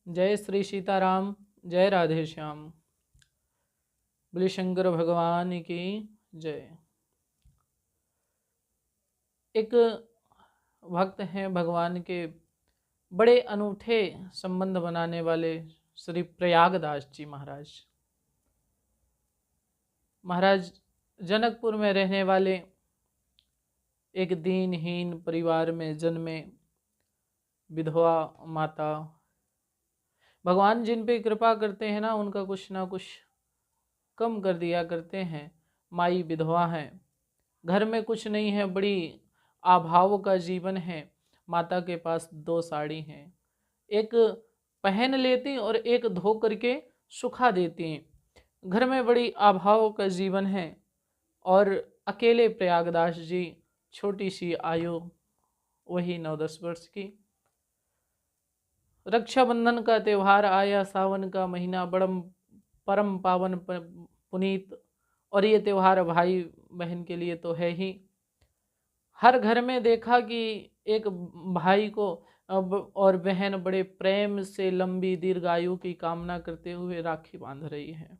जय श्री सीताराम, जय राधे श्याम। बोले शंकर भगवान की जय। एक भक्त हैं भगवान के, बड़े अनूठे संबंध बनाने वाले श्री प्रयागदास जी महाराज। महाराज जनकपुर में रहने वाले एक दीनहीन परिवार में जन्मे विधवा माता। भगवान जिन पे कृपा करते हैं ना कुछ कम कर दिया करते हैं। माई विधवा हैं, घर में कुछ नहीं है, बड़ी अभाव का जीवन है। माता के पास 2 साड़ी हैं, एक पहन लेती और एक धो करके सुखा देती। घर में बड़ी अभाव का जीवन है और अकेले प्रयागदास जी, छोटी सी आयु, वही 9-10 वर्ष की। रक्षाबंधन का त्यौहार आया, सावन का महीना, बड़ा परम पावन पुनीत, और ये त्यौहार भाई बहन के लिए तो है ही। हर घर में देखा कि एक भाई को और बहन बड़े प्रेम से लंबी दीर्घायु की कामना करते हुए राखी बांध रही है।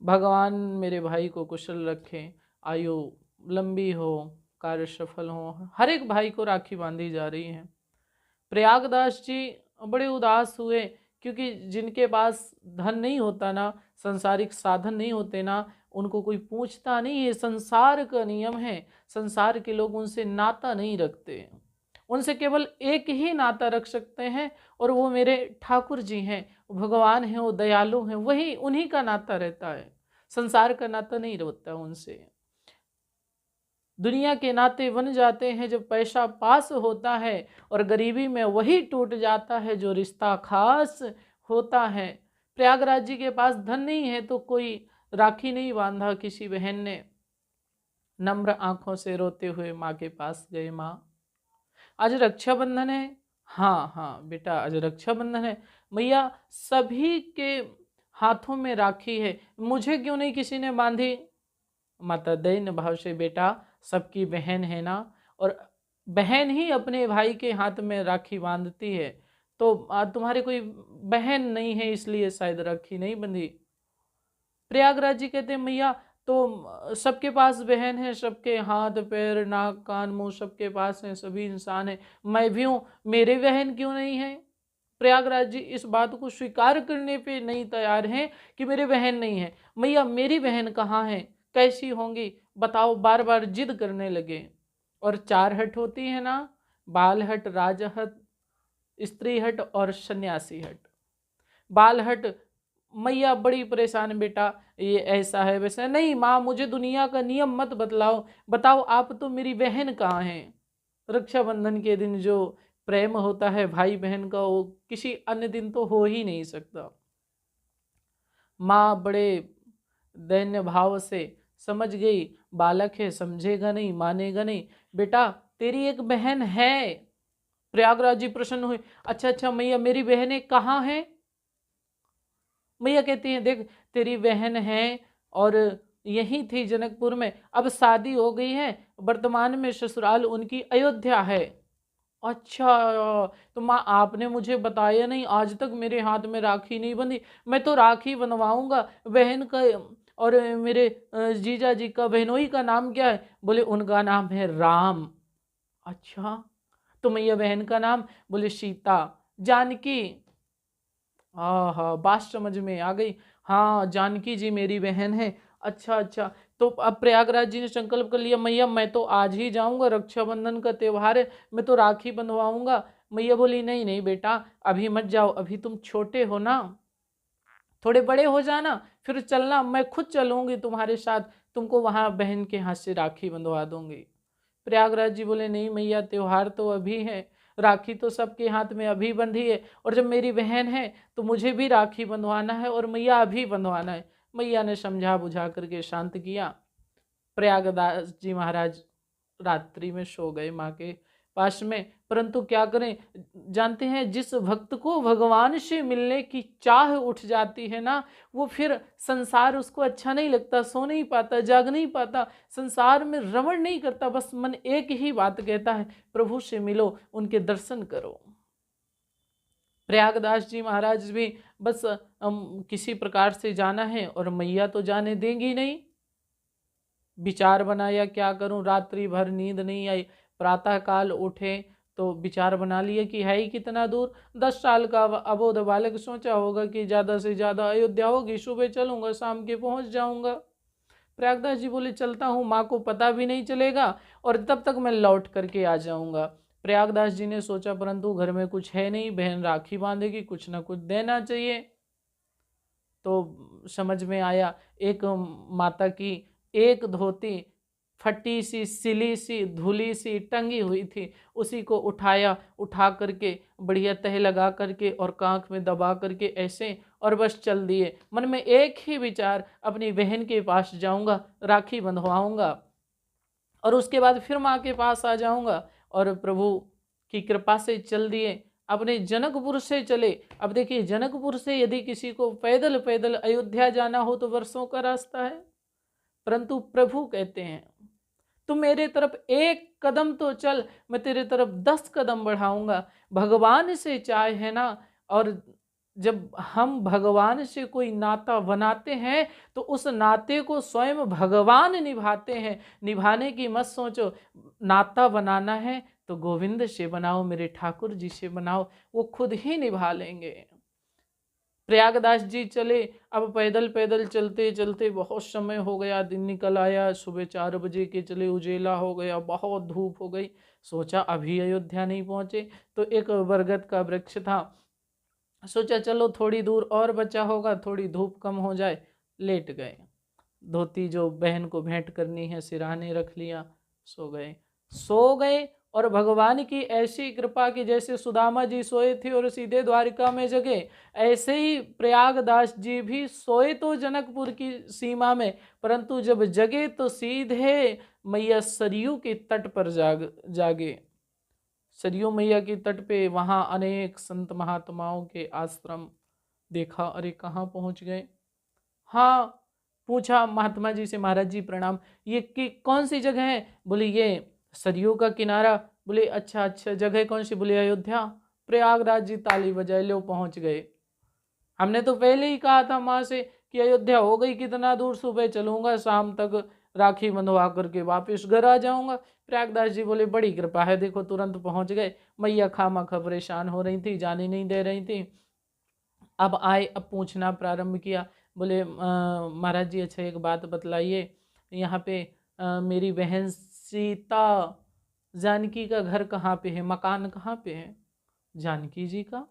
भगवान मेरे भाई को कुशल रखें, आयु लंबी हो, कार्य सफल हो। हर एक भाई को राखी बांधी जा रही है। प्रयागदास जी बड़े उदास हुए, क्योंकि जिनके पास धन नहीं होता ना, संसारिक साधन नहीं होते ना, उनको कोई पूछता नहीं है। संसार का नियम है, संसार के लोग उनसे नाता नहीं रखते। उनसे केवल एक ही नाता रख सकते हैं, और वो मेरे ठाकुर जी हैं, भगवान हैं, वो दयालु हैं, वही उन्हीं का नाता रहता है। संसार का नाता नहीं रहता उनसे। दुनिया के नाते बन जाते हैं जब पैसा पास होता है, और गरीबी में वही टूट जाता है जो रिश्ता खास होता है। प्रयागराज जी के पास धन नहीं है तो कोई राखी नहीं बांधा किसी बहन ने। नम्र आंखों से रोते हुए माँ के पास गए। माँ, आज रक्षाबंधन है। हाँ हाँ बेटा, आज रक्षाबंधन है। मैया, सभी के हाथों में राखी है, मुझे क्यों नहीं किसी ने बांधी? माता दैन्य भाव से, बेटा सबकी बहन है ना, और बहन ही अपने भाई के हाथ में राखी बांधती है, तो तुम्हारी कोई बहन नहीं है इसलिए शायद राखी नहीं बंधी। प्रयागराज जी कहते हैं, मैया तो सबके पास बहन है, सबके हाथ पैर नाक कान मुंह सबके पास हैं, सभी इंसान हैं, मैं भी हूँ, मेरे बहन क्यों नहीं है? प्रयागराज जी इस बात को स्वीकार करने पे नहीं तैयार हैं कि मेरे बहन नहीं है। मैया, मेरी बहन कहाँ है, कैसी होंगी बताओ? बार बार जिद करने लगे। और 4 हट होती है ना, बाल हट, राज हट, स्त्री हट और सन्यासी हट। बाल हट, मैया बड़ी परेशान, बेटा ये ऐसा है वैसा है। नहीं माँ, मुझे दुनिया का नियम मत बतलाओ, बताओ आप तो मेरी बहन कहाँ हैं? रक्षाबंधन के दिन जो प्रेम होता है भाई बहन का, वो किसी अन्य दिन तो हो ही नहीं सकता। माँ बड़े दैन्य भाव से समझ गई, बालक है, समझेगा नहीं, मानेगा नहीं। बेटा तेरी एक बहन है। प्रयागराज जी प्रसन्न हुए। अच्छा अच्छा मैया, मेरी बहनें कहाँ हैं? मैया कहती हैं, देख तेरी बहन है और यही थी जनकपुर में, अब शादी हो गई है, वर्तमान में ससुराल उनकी अयोध्या है। अच्छा, तो माँ आपने मुझे बताया नहीं, आज तक मेरे हाथ में राखी नहीं बंधी। मैं तो राखी बनवाऊंगा बहन का। और मेरे जीजा जी का, बहनोई का नाम क्या है? बोले उनका नाम है राम। अच्छा, तो मैया बहन का नाम? बोले सीता, जानकी। हाँ, बात समझ में आ गई। हाँ, जानकी जी मेरी बहन है। अच्छा अच्छा, तो अब प्रयागराज जी ने संकल्प कर लिया, मैया मैं तो आज ही जाऊंगा, रक्षाबंधन का त्यौहार है, मैं तो राखी बंधवाऊंगा। मैया बोली, नहीं नहीं बेटा, अभी मत जाओ, अभी तुम छोटे हो ना, थोड़े बड़े हो जाना फिर चलना, मैं खुद चलूंगी तुम्हारे साथ, तुमको वहां बहन के हाथ से राखी बंधवा दूंगी। प्रयागराज जी बोले, नहीं मैया, त्योहार तो अभी है, राखी तो सबके हाथ में अभी बंधी है, और जब मेरी बहन है तो मुझे भी राखी बंधवाना है, और मैया अभी बंधवाना है। मैया ने समझा बुझा करके शांत किया। प्रयागदास जी महाराज रात्रि में सो गए माँ के पास में। परंतु क्या करें, जानते हैं जिस भक्त को भगवान से मिलने की चाह उठ जाती है ना, वो फिर संसार उसको अच्छा नहीं लगता, सो नहीं पाता, जाग नहीं पाता, संसार में रमण नहीं करता। बस मन एक ही बात कहता है, प्रभु से मिलो, उनके दर्शन करो। प्रयागदास जी महाराज भी बस किसी प्रकार से जाना है और मैया तो जाने देंगी नहीं। विचार बनाया क्या करूं, रात्रि भर नींद नहीं आई, प्रातः काल उठे तो विचार बना लिए कि है ही कितना दूर, 10 साल का अबोध बालक सोचा होगा कि ज़्यादा से ज़्यादा अयोध्या होगी, सुबह चलूंगा शाम के पहुंच जाऊंगा। प्रयागदास जी बोले चलता हूँ, माँ को पता भी नहीं चलेगा और तब तक मैं लौट करके आ जाऊंगा। प्रयागदास जी ने सोचा परंतु घर में कुछ है नहीं, बहन राखी बांधेगी, कुछ ना कुछ देना चाहिए। तो समझ में आया, एक माता की एक धोती फटी सी सिली सी धुली सी टंगी हुई थी, उसी को उठाया, उठा करके बढ़िया तह लगा करके और कांख में दबा करके ऐसे और बस चल दिए। मन में एक ही विचार, अपनी बहन के पास जाऊंगा, राखी बंधवाऊंगा और उसके बाद फिर माँ के पास आ जाऊंगा। और प्रभु की कृपा से चल दिए, अपने जनकपुर से चले। अब देखिए, जनकपुर से यदि किसी को पैदल पैदल अयोध्या जाना हो तो वर्षों का रास्ता है, परंतु प्रभु कहते हैं तू मेरे तरफ एक कदम तो चल, मैं तेरे तरफ 10 कदम बढ़ाऊंगा। भगवान से चाह है ना, और जब हम भगवान से कोई नाता बनाते हैं तो उस नाते को स्वयं भगवान निभाते हैं। निभाने की मत सोचो, नाता बनाना है तो गोविंद से बनाओ, मेरे ठाकुर जी से बनाओ, वो खुद ही निभा लेंगे। प्रयागदास जी चले। अब पैदल पैदल चलते चलते बहुत समय हो गया, दिन निकल आया, सुबह 4 बजे के चले, उजेला हो गया, बहुत धूप हो गई। सोचा अभी अयोध्या नहीं पहुंचे तो एक बरगद का वृक्ष था, सोचा चलो थोड़ी दूर और बचा होगा, थोड़ी धूप कम हो जाए। लेट गए, धोती जो बहन को भेंट करनी है सिराने रख लिया, सो गए। सो गए और भगवान की ऐसी कृपा की, जैसे सुदामा जी सोए थे और सीधे द्वारिका में जगे, ऐसे ही प्रयागदास जी भी सोए तो जनकपुर की सीमा में, परंतु जब जगे तो सीधे मैया सरयू के तट पर जागे। सरयू मैया के तट पे, वहाँ अनेक संत महात्माओं के आश्रम देखा। अरे कहाँ पहुँच गए। हाँ, पूछा महात्मा जी से, महाराज जी प्रणाम, ये कौन सी जगह है? बोले ये सरयू का किनारा। बोले अच्छा अच्छा, जगह कौन सी? बोले अयोध्या। प्रयागराज जी ताली बजाए, लो पहुँच गए। हमने तो पहले ही कहा था माँ से कि अयोध्या हो गई कितना दूर, सुबह चलूंगा, शाम तक राखी बंधवा करके वापस घर आ जाऊंगा। प्रयागदास जी बोले बड़ी कृपा है, देखो तुरंत पहुंच गए। मैया खामखा परेशान हो रही थी, जाने नहीं दे रही थी। अब आए, अब पूछना प्रारंभ किया। बोले महाराज जी अच्छा एक बात बतलाइए, यहाँ पे मेरी बहन सीता जानकी का घर कहाँ पे है, मकान कहाँ पे है? जानकी जी का?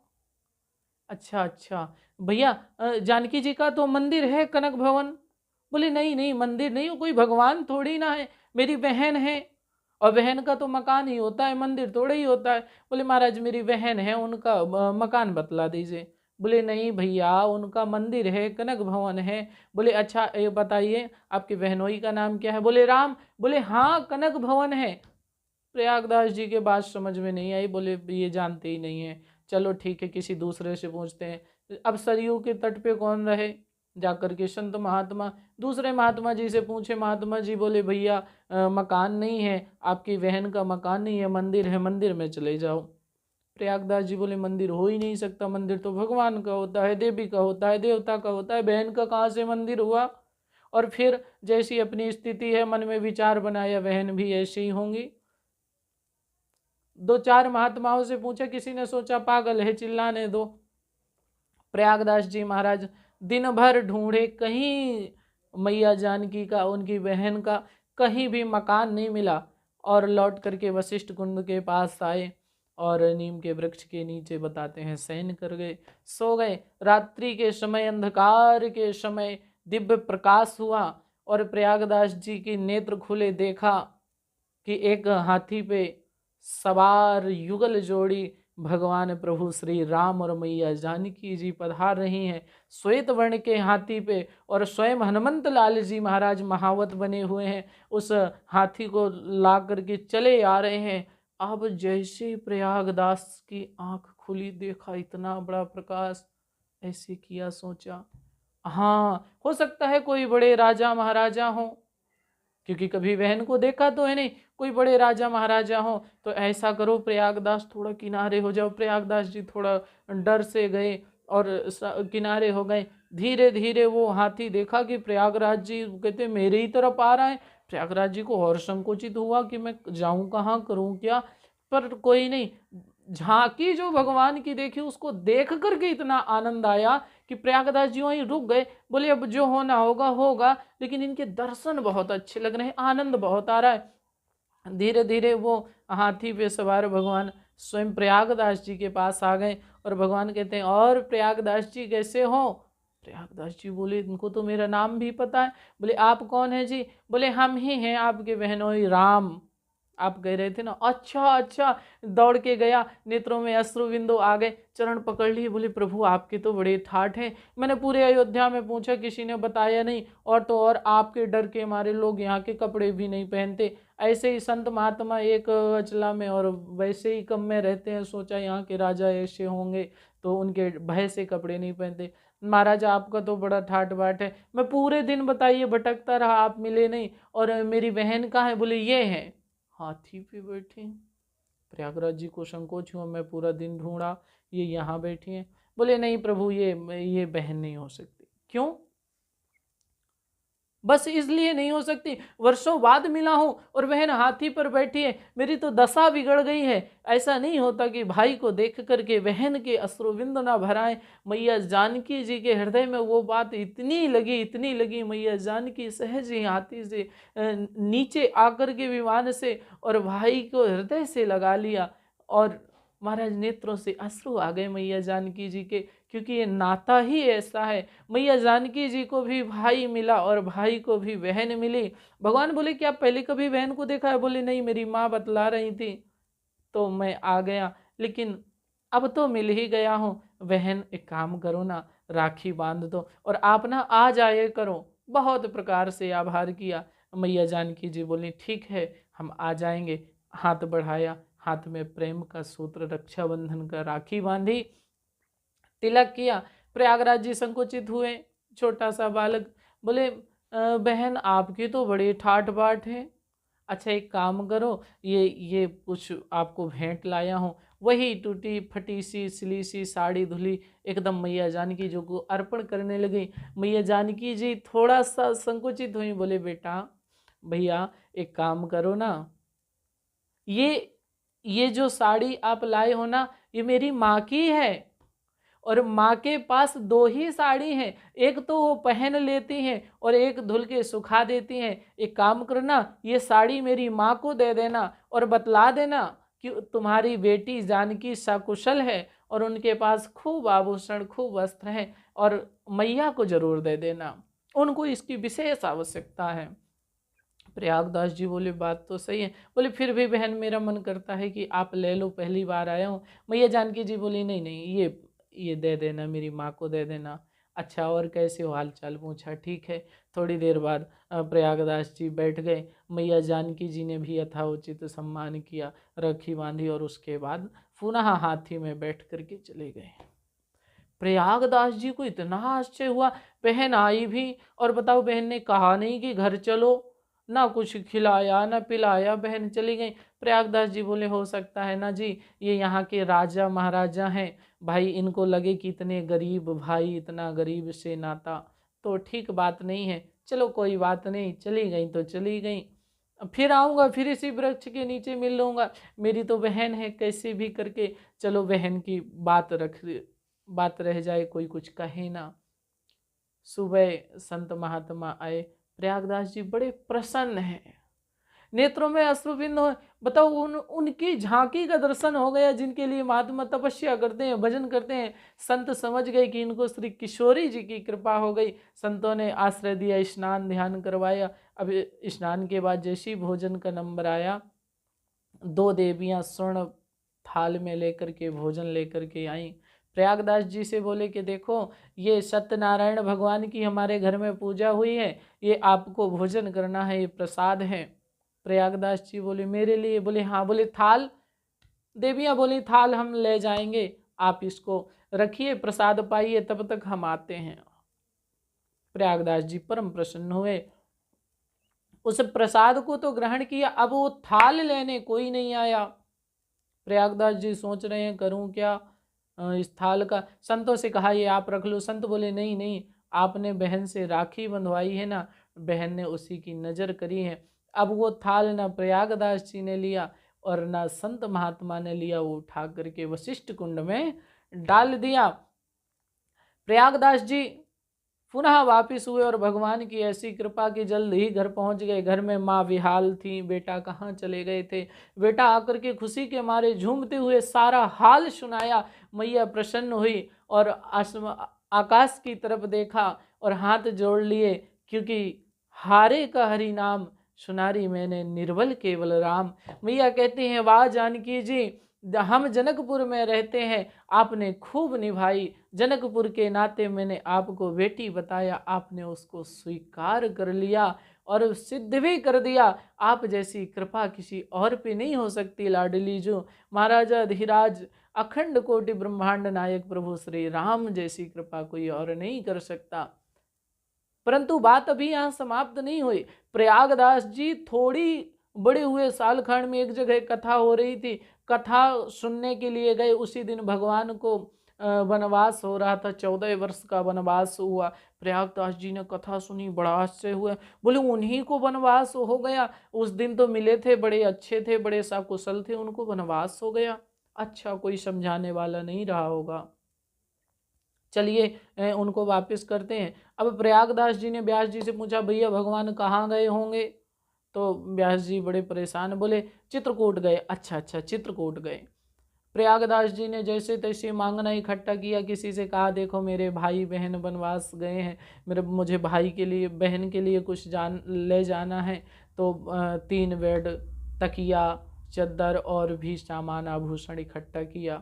अच्छा अच्छा भैया, जानकी जी का तो मंदिर है कनक भवन। बोले नहीं नहीं, मंदिर नहीं, कोई भगवान थोड़ी ना है, मेरी बहन है और बहन का तो मकान ही होता है, मंदिर थोड़ा ही होता है। बोले महाराज मेरी बहन है, उनका मकान बतला दीजिए। बोले नहीं भैया, उनका मंदिर है, कनक भवन है। बोले अच्छा ये बताइए आपकी बहनोई का नाम क्या है? बोले राम। बोले हाँ, कनक भवन है। प्रयागदास जी के बात समझ में नहीं आई, बोले ये जानते ही नहीं है, चलो ठीक है किसी दूसरे से पूछते हैं। अब सरयू के तट पे कौन रहे, जाकर के संत महात्मा दूसरे महात्मा जी से पूछे। महात्मा जी बोले भैया मकान नहीं है, आपकी बहन का मकान नहीं है, मंदिर है, मंदिर में चले जाओ। प्रयागदास जी बोले मंदिर हो ही नहीं सकता, मंदिर तो भगवान का होता है, देवी का होता है, देवता का होता है, बहन का कहाँ से मंदिर हुआ? और फिर जैसी अपनी स्थिति है, मन में विचार बनाया बहन भी ऐसी ही होंगी। 2-4 महात्माओं से पूछा, किसी ने सोचा पागल है, चिल्लाने दो। प्रयागदास जी महाराज दिन भर ढूंढे, कहीं मैया जानकी का, उनकी बहन का कहीं भी मकान नहीं मिला और लौट करके वशिष्ठ कुंड के पास आए और नीम के वृक्ष के नीचे बताते हैं शयन कर गए, सो गए। रात्रि के समय, अंधकार के समय दिव्य प्रकाश हुआ और प्रयागदास जी के नेत्र खुले, देखा कि एक हाथी पे सवार युगल जोड़ी भगवान प्रभु श्री राम और मैया जानकी जी पधार रही हैं श्वेत वर्ण के हाथी पे, और स्वयं हनुमंत लाल जी महाराज महावत बने हुए हैं, उस हाथी को ला करके चले आ रहे हैं। अब जैसे प्रयागदास की आंख खुली, देखा इतना बड़ा प्रकाश, ऐसे किया, सोचा हाँ हो सकता है कोई बड़े राजा महाराजा हो, क्योंकि कभी बहन को देखा तो है नहीं। कोई बड़े राजा महाराजा हो तो ऐसा करो प्रयागदास थोड़ा किनारे हो जाओ। प्रयागदास जी थोड़ा डर से गए और किनारे हो गए। धीरे धीरे वो हाथी देखा कि प्रयागराज जी कहते मेरे ही तरफ आ रहा है। प्रयागराज जी को और संकोचित हुआ कि मैं जाऊं कहाँ, करूं क्या, पर कोई नहीं। झांकी जो भगवान की देखी उसको देख करके इतना आनंद आया कि प्रयागदास जी वहीं रुक गए। बोले अब जो होना होगा होगा, लेकिन इनके दर्शन बहुत अच्छे लग रहे हैं, आनंद बहुत आ रहा है। धीरे धीरे वो हाथी पे सवार भगवान स्वयं प्रयागदास जी के पास आ गए और भगवान कहते हैं और प्रयागदास जी कैसे हो। प्रयागदास जी बोले इनको तो मेरा नाम भी पता है। बोले आप कौन है जी। बोले हम ही हैं आपके बहनोई राम। आप कह रहे थे ना, अच्छा अच्छा। दौड़ के गया, नेत्रों में अश्रु बिंदु आ गए, चरण पकड़ लिए। बोले प्रभु आपके तो बड़े ठाठ हैं, मैंने पूरे अयोध्या में पूछा किसी ने बताया नहीं, और तो और आपके डर के मारे लोग यहाँ के कपड़े भी नहीं पहनते। ऐसे ही संत महात्मा एक अचला में और वैसे ही कम में रहते हैं, सोचा यहाँ के राजा ऐसे होंगे तो उनके भय से कपड़े नहीं पहनते। महाराज आपका तो बड़ा ठाठ बाट है, मैं पूरे दिन बताइए भटकता रहा, आप मिले नहीं, और मेरी बहन कहाँ है। बोले ये है हाथी पे बैठी। प्रयागराज जी को संकोच हुआ, मैं पूरा दिन ढूंढा, ये यहाँ बैठी हैं। बोले नहीं प्रभु ये बहन नहीं हो सकती। क्यों? बस इसलिए नहीं हो सकती, वर्षों बाद मिला हूं और बहन हाथी पर बैठी है, मेरी तो दशा बिगड़ गई है। ऐसा नहीं होता कि भाई को देख करके बहन के अश्रुबिंद ना भराएं। मैया जानकी जी के हृदय में वो बात इतनी लगी। मैया जानकी सहज ही हाथी से नीचे आकर के विमान से और भाई को हृदय से लगा लिया। और महाराज नेत्रों से अश्रु आ गए मैया जानकी जी के, क्योंकि ये नाता ही ऐसा है। मैया जानकी जी को भी भाई मिला और भाई को भी बहन मिली। भगवान बोले क्या पहले कभी बहन को देखा है। बोले नहीं, मेरी माँ बतला रही थी तो मैं आ गया, लेकिन अब तो मिल ही गया हूँ। बहन एक काम करो ना, राखी बांध दो और आप ना आ जाए करो। बहुत प्रकार से आभार किया। मैया जानकी जी बोली ठीक है हम आ जाएंगे। हाथ बढ़ाया, हाथ में प्रेम का सूत्र, रक्षाबंधन का राखी बांधी, तिलक किया। प्रयागराज जी संकुचित हुए, छोटा सा बालक। बोले बहन आपकी तो बड़ी ठाठ बाट है। अच्छा एक काम करो, ये कुछ आपको भेंट लाया हूँ। वही टूटी फटी सी सिली सी साड़ी धुली एकदम मैया जानकी जी को अर्पण करने लगी। मैया जानकी जी थोड़ा सा संकुचित हुई। बोले बेटा भैया एक काम करो ना, ये जो साड़ी आप लाए हो ना, ये मेरी माँ की है और माँ के पास दो ही साड़ी हैं, एक तो वो पहन लेती हैं और एक धुल के सुखा देती हैं। एक काम करना, ये साड़ी मेरी माँ को दे देना और बतला देना कि तुम्हारी बेटी जानकी सकुशल है और उनके पास खूब आभूषण खूब वस्त्र हैं, और मैया को जरूर दे देना, उनको इसकी विशेष आवश्यकता है। प्रयागदास जी बोले बात तो सही है। बोले फिर भी बहन मेरा मन करता है कि आप ले लो, पहली बार आया हूँ। मैया जानकी जी बोली नहीं नहीं, ये दे देना, मेरी माँ को दे देना। अच्छा और कैसे हो, हाल चाल पूछा। ठीक है। थोड़ी देर बाद प्रयागदास जी बैठ गए। मैया जानकी जी ने भी यथाउचित सम्मान किया, राखी बांधी और उसके बाद पुनः हाथी में बैठ करके चले गए। प्रयागदास जी को इतना आश्चर्य हुआ, बहन आई भी और बताओ बहन ने कहा नहीं कि घर चलो, ना कुछ खिलाया ना पिलाया, बहन चली गई। प्रयागदास जी बोले हो सकता है ना जी ये यहाँ के राजा महाराजा हैं, भाई इनको लगे कि इतने गरीब भाई, इतना गरीब से नाता तो ठीक बात नहीं है, चलो कोई बात नहीं। चली गई तो चली गई, फिर आऊँगा, फिर इसी वृक्ष के नीचे मिल लूँगा, मेरी तो बहन है, कैसे भी करके चलो बहन की बात रह जाए, कोई कुछ कहे ना। सुबह संत महात्मा आए, प्रयागदास जी बड़े प्रसन्न हैं, नेत्रों में अश्रुबिंद हो। बताओ उनकी झांकी का दर्शन हो गया, जिनके लिए महात्मा तपस्या करते हैं, भजन करते हैं। संत समझ गए कि इनको श्री किशोरी जी की कृपा हो गई। संतों ने आश्रय दिया, स्नान ध्यान करवाया। अब स्नान के बाद जैसी भोजन का नंबर आया, दो देवियां स्वर्ण थाल में लेकर के भोजन लेकर के आई। प्रयागदास जी से बोले कि देखो ये सत्यनारायण भगवान की हमारे घर में पूजा हुई है, ये आपको भोजन करना है, ये प्रसाद है। प्रयागदास जी बोले मेरे लिए। बोले हाँ। बोले थाल? देवियाँ बोली थाल हम ले जाएंगे, आप इसको रखिए, प्रसाद पाइए, तब तक हम आते हैं। प्रयागदास जी परम प्रसन्न हुए। उस प्रसाद को तो ग्रहण किया, अब वो थाल लेने कोई नहीं आया। प्रयागदास जी सोच रहे हैं करूं क्या, इस थाल का। संतों से कहा ये आप रख लो। संत बोले नहीं नहीं, आपने बहन से राखी बंधवाई है ना, बहन ने उसी की नजर करी है। अब वो थाल ना प्रयागदास जी ने लिया और ना संत महात्मा ने लिया, वो उठा करके वशिष्ठ कुंड में डाल दिया। प्रयागदास जी पुनः वापिस हुए और भगवान की ऐसी कृपा की जल्द ही घर पहुंच गए। घर में माँ विहाल थी, बेटा कहाँ चले गए थे। बेटा आकर के खुशी के मारे झूमते हुए सारा हाल सुनाया। मैया प्रसन्न हुई और आकाश की तरफ देखा और हाथ जोड़ लिए, क्योंकि हारे का हरि नाम, सुनारी मैंने निर्बल केवल राम। मैया कहती हैं वाह जानकी जी, हम जनकपुर में रहते हैं, आपने खूब निभाई। जनकपुर के नाते मैंने आपको बेटी बताया, आपने उसको स्वीकार कर लिया और सिद्ध भी कर दिया। आप जैसी कृपा किसी और पे नहीं हो सकती लाडली जो। महाराजा धीराज अखंड कोटि ब्रह्मांड नायक प्रभु श्री राम जैसी कृपा कोई और नहीं कर सकता। परंतु बात अभी यहाँ समाप्त नहीं हुई। प्रयागदास जी थोड़ी बड़े हुए सालखंड में एक जगह कथा हो रही थी, कथा सुनने के लिए गए। उसी दिन भगवान को वनवास हो रहा था, 14 वर्ष का वनवास हुआ। प्रयागदास जी ने कथा सुनी, बड़ा आश्चर्य हुआ। बोले उन्हीं को वनवास हो गया, उस दिन तो मिले थे, बड़े अच्छे थे, बड़े सकुशल थे, उनको वनवास हो गया। अच्छा, कोई समझाने वाला नहीं रहा होगा। चलिए उनको वापस करते हैं। अब प्रयागदास जी ने व्यास जी से पूछा भैया भगवान कहाँ गए होंगे। तो व्यास जी बड़े परेशान, बोले चित्रकूट गए। अच्छा अच्छा, चित्रकूट गए। प्रयागदास जी ने जैसे तैसे मांगना इकट्ठा किया, किसी से कहा देखो मेरे भाई बहन वनवास गए हैं, मुझे भाई के लिए बहन के लिए कुछ ले जाना है। तो 3 बेड, तकिया, चद्दर और भी सामान आभूषण इकट्ठा किया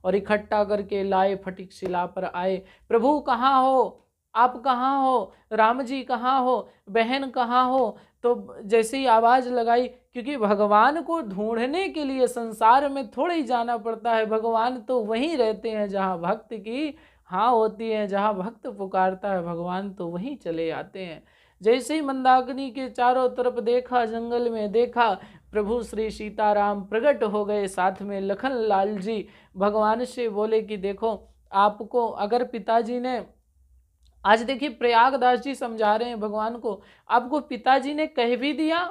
और इकट्ठा करके लाए। फटिक शिला पर आए, प्रभु कहाँ हो, आप कहाँ हो, राम जी कहाँ हो, बहन कहाँ हो। तो जैसे ही आवाज़ लगाई, क्योंकि भगवान को ढूंढने के लिए संसार में थोड़ा ही जाना पड़ता है, भगवान तो वहीं रहते हैं जहाँ भक्त की हाँ होती है, जहाँ भक्त पुकारता है भगवान तो वहीं चले आते हैं। जैसे ही मंदाकिनी के चारों तरफ देखा, जंगल में देखा, प्रभु श्री सीताराम प्रकट हो गए, साथ में लखन लाल जी। भगवान से बोले कि देखो आपको अगर पिताजी ने, आज देखिए प्रयागदास जी समझा रहे हैं भगवान को, आपको पिताजी ने कह भी दिया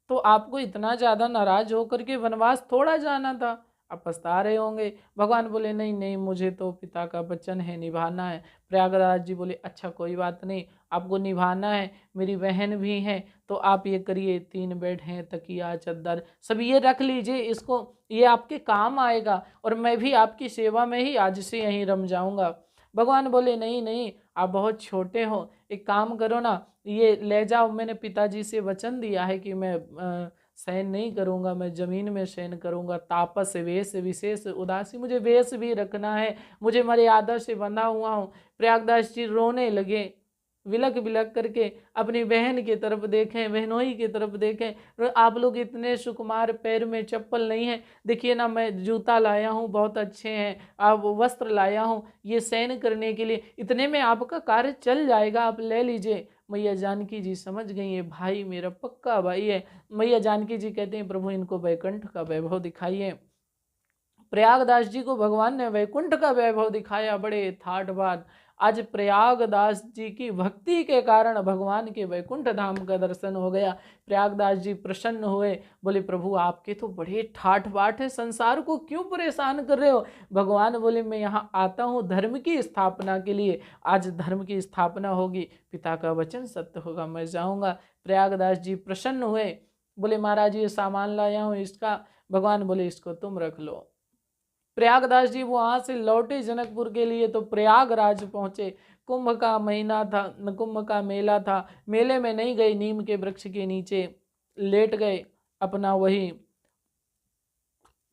तो आपको इतना ज़्यादा नाराज होकर के वनवास थोड़ा जाना था, आप पछता रहे होंगे। भगवान बोले नहीं नहीं, मुझे तो पिता का वचन है, निभाना है। प्रयागराज जी बोले अच्छा कोई बात नहीं, आपको निभाना है, मेरी बहन भी है, तो आप ये करिए, 3 बेड हैं, तकिया चद्दर सब ये रख लीजिए, इसको ये आपके काम आएगा और मैं भी आपकी सेवा में ही आज से यहीं रम जाऊंगा। भगवान बोले नहीं नहीं, आप बहुत छोटे हो, एक काम करो ना, ये ले जाओ, मैंने पिताजी से वचन दिया है कि मैं शयन नहीं करूंगा, मैं जमीन में शयन करूंगा। तापस वेश विशेष उदासी, मुझे वेश भी रखना है, मुझे मर्यादा से बंधा हुआ हूँ। प्रयागदास जी रोने लगे, विलक विलक करके अपनी बहन की तरफ देखें, बहनोई की तरफ देखें। आप लोग इतने सुकुमार, पैर में चप्पल नहीं है, देखिए ना मैं जूता लाया हूँ बहुत अच्छे हैं, आप वस्त्र लाया हूँ ये शयन करने के लिए, इतने में आपका कार्य चल जाएगा, आप ले लीजिए। मैया जानकी जी समझ गई है भाई मेरा पक्का भाई है। मैया जानकी जी कहते हैं प्रभु इनको वैकुंठ का वैभव दिखाइए। प्रयागदास जी को भगवान ने वैकुंठ का वैभव दिखाया, बड़े ठाठ बाट। आज प्रयागदास जी की भक्ति के कारण भगवान के वैकुंठ धाम का दर्शन हो गया। प्रयागदास जी प्रसन्न हुए, बोले प्रभु आपके तो बड़े ठाठ बाट है, संसार को क्यों परेशान कर रहे हो। भगवान बोले मैं यहाँ आता हूँ धर्म की स्थापना के लिए, आज धर्म की स्थापना होगी, पिता का वचन सत्य होगा, मैं जाऊँगा। प्रयागदास जी प्रसन्न हुए, बोले महाराज ये सामान लाया हूँ इसका। भगवान बोले इसको तुम रख लो। प्रयागदास जी वहां से लौटे जनकपुर के लिए तो प्रयागराज पहुंचे। कुंभ का महीना था, कुंभ का मेला था, मेले में नहीं गए, नीम के वृक्ष के नीचे लेट गए, अपना वही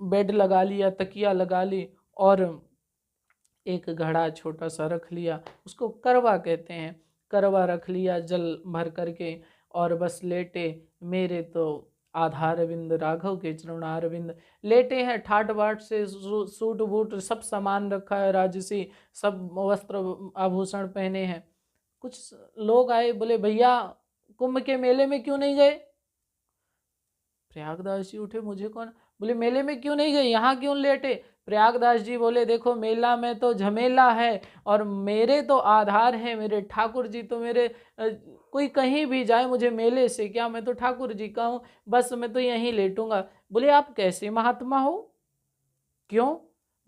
बेड लगा लिया, तकिया लगा ली और एक घड़ा छोटा सा रख लिया, उसको करवा कहते हैं, करवा रख लिया जल भर करके और बस लेटे। मेरे तो आधारविंद राघव के चरणारविंद, लेटे हैं ठाट बाट से, सूट बूट सब सामान रखा है, राजसी सब वस्त्र आभूषण पहने हैं। कुछ लोग आए, बोले भैया कुंभ के मेले में क्यों नहीं गए। प्रयागदास जी उठे, मुझे कौन? बोले मेले में क्यों नहीं गए, यहाँ क्यों लेटे? प्रयागदास जी बोले देखो मेला में तो झमेला है और मेरे तो आधार है मेरे ठाकुर जी, तो मेरे कोई कहीं भी जाए मुझे मेले से क्या, मैं तो ठाकुर जी का हूँ, बस मैं तो यहीं लेटूंगा। बोले आप कैसे महात्मा हो, क्यों?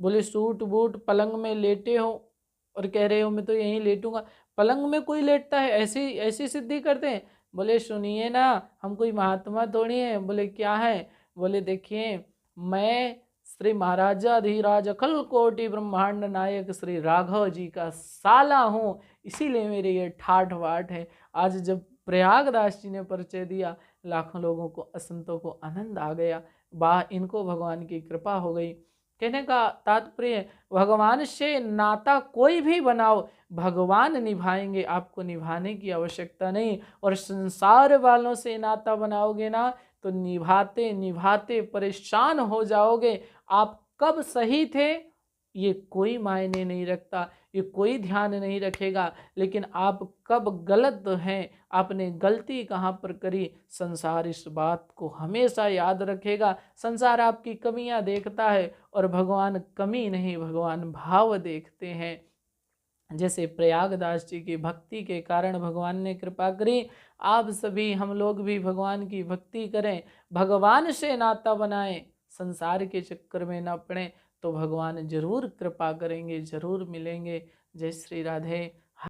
बोले सूट बूट पलंग में लेटे हो और कह रहे हो मैं तो यहीं लेटूंगा। पलंग में कोई लेटता है, ऐसी ऐसी सिद्धि करते हैं? बोले सुनिए ना, हम कोई महात्मा थोड़ी हैं। बोले क्या है? बोले देखिए, मैं श्री महाराजा धीराज अखिल कोटि ब्रह्मांड नायक श्री राघव जी का साला हूँ, इसीलिए मेरे ये ठाठ वाठ है। आज जब प्रयागदास जी ने परिचय दिया, लाखों लोगों को, असंतों को आनंद आ गया, वाह इनको भगवान की कृपा हो गई। कहने का तात्पर्य, भगवान से नाता कोई भी बनाओ, भगवान निभाएंगे, आपको निभाने की आवश्यकता नहीं। और संसार वालों से नाता बनाओगे ना तो निभाते निभाते परेशान हो जाओगे। आप कब सही थे ये कोई मायने नहीं रखता, ये कोई ध्यान नहीं रखेगा, लेकिन आप कब गलत हैं, आपने गलती कहाँ पर करी, संसार इस बात को हमेशा याद रखेगा। संसार आपकी कमियां देखता है और भगवान कमी नहीं, भगवान भाव देखते हैं। जैसे प्रयागदास जी की भक्ति के कारण भगवान ने कृपा करी, आप सभी हम लोग भी भगवान की भक्ति करें, भगवान से नाता बनाएं, संसार के चक्कर में ना पड़ें, तो भगवान जरूर कृपा करेंगे, जरूर मिलेंगे। जय श्री राधे।